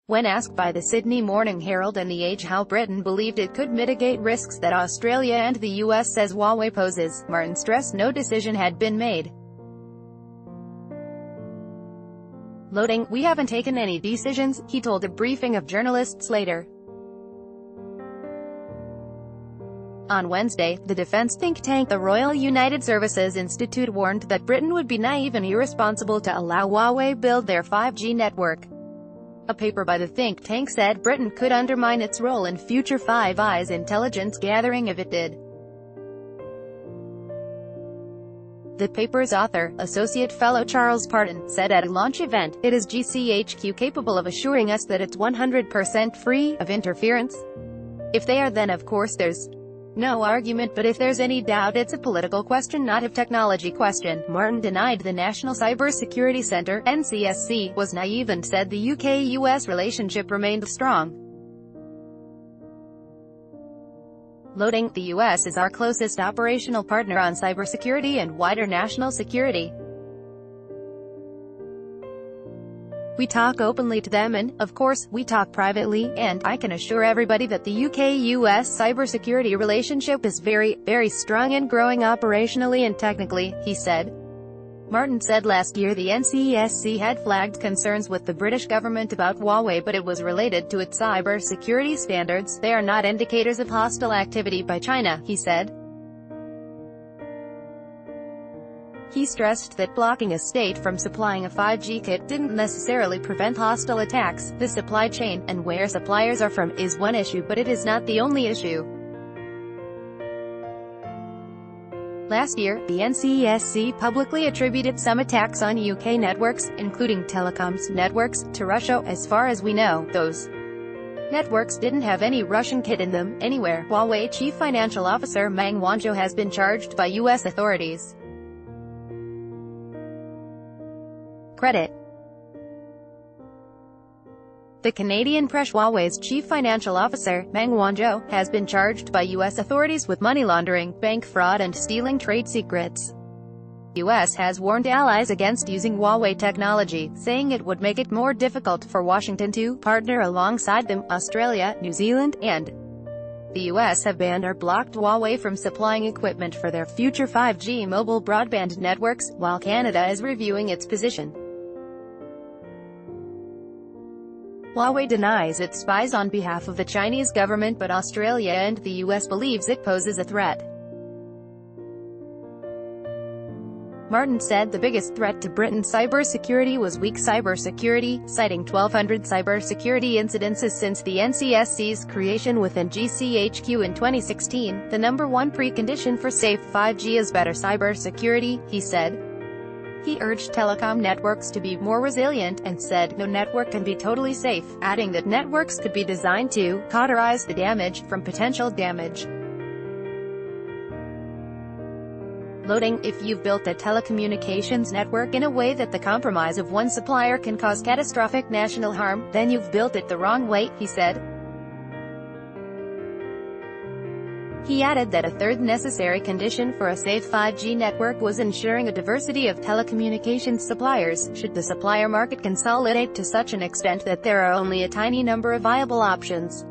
When asked by the Sydney Morning Herald and The Age how Britain believed it could mitigate risks that Australia and the US says Huawei poses, Martin stressed no decision had been made. Loading, "We haven't taken any decisions," he told a briefing of journalists later. On Wednesday, the defense think tank the Royal United Services Institute warned that Britain would be naive and irresponsible to allow Huawei build their 5G network. A paper by the think tank said Britain could undermine its role in future Five Eyes intelligence gathering if it did. The paper's author, Associate Fellow Charles Parton, said at a launch event, "It is GCHQ capable of assuring us that it's 100% free of interference. If they are, then of course there's no argument, but if there's any doubt, it's a political question, not a technology question." Martin denied the National Cybersecurity Centre, NCSC, was naive and said the UK-US relationship remained strong. Loading, "The US is our closest operational partner on cybersecurity and wider national security. We talk openly to them and, of course, we talk privately, and I can assure everybody that the UK-US cybersecurity relationship is very, very strong and growing operationally and technically," he said. Martin said last year the NCSC had flagged concerns with the British government about Huawei, but it was related to its cybersecurity standards. "They are not indicators of hostile activity by China," he said. He stressed that blocking a state from supplying a 5G kit didn't necessarily prevent hostile attacks. The supply chain, and where suppliers are from, is one issue, but it is not the only issue. Last year, the NCSC publicly attributed some attacks on UK networks, including telecoms networks, to Russia. "As far as we know, those networks didn't have any Russian kit in them, anywhere." Huawei Chief Financial Officer Meng Wanzhou has been charged by US authorities. Credit. The Canadian press Huawei's chief financial officer, Meng Wanzhou, has been charged by U.S. authorities with money laundering, bank fraud and stealing trade secrets. The U.S. has warned allies against using Huawei technology, saying it would make it more difficult for Washington to partner alongside them. Australia, New Zealand, and the U.S. have banned or blocked Huawei from supplying equipment for their future 5G mobile broadband networks, while Canada is reviewing its position. Huawei denies it spies on behalf of the Chinese government, but Australia and the US believes it poses a threat. Martin said the biggest threat to Britain's cybersecurity was weak cybersecurity, citing 1,200 cybersecurity incidences since the NCSC's creation within GCHQ in 2016. "The number one precondition for safe 5G is better cybersecurity," he said. He urged telecom networks to be more resilient, and said, "No network can be totally safe," adding that networks could be designed to cauterize the damage from potential damage. Loading, "If you've built a telecommunications network in a way that the compromise of one supplier can cause catastrophic national harm, then you've built it the wrong way," he said. He added that a third necessary condition for a safe 5G network was ensuring a diversity of telecommunications suppliers, should the supplier market consolidate to such an extent that there are only a tiny number of viable options.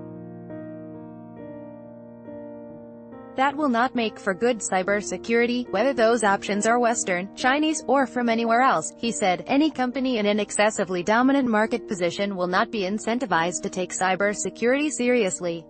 That will not make for good cybersecurity, whether those options are Western, Chinese, or from anywhere else, he said. Any company in an excessively dominant market position will not be incentivized to take cybersecurity seriously.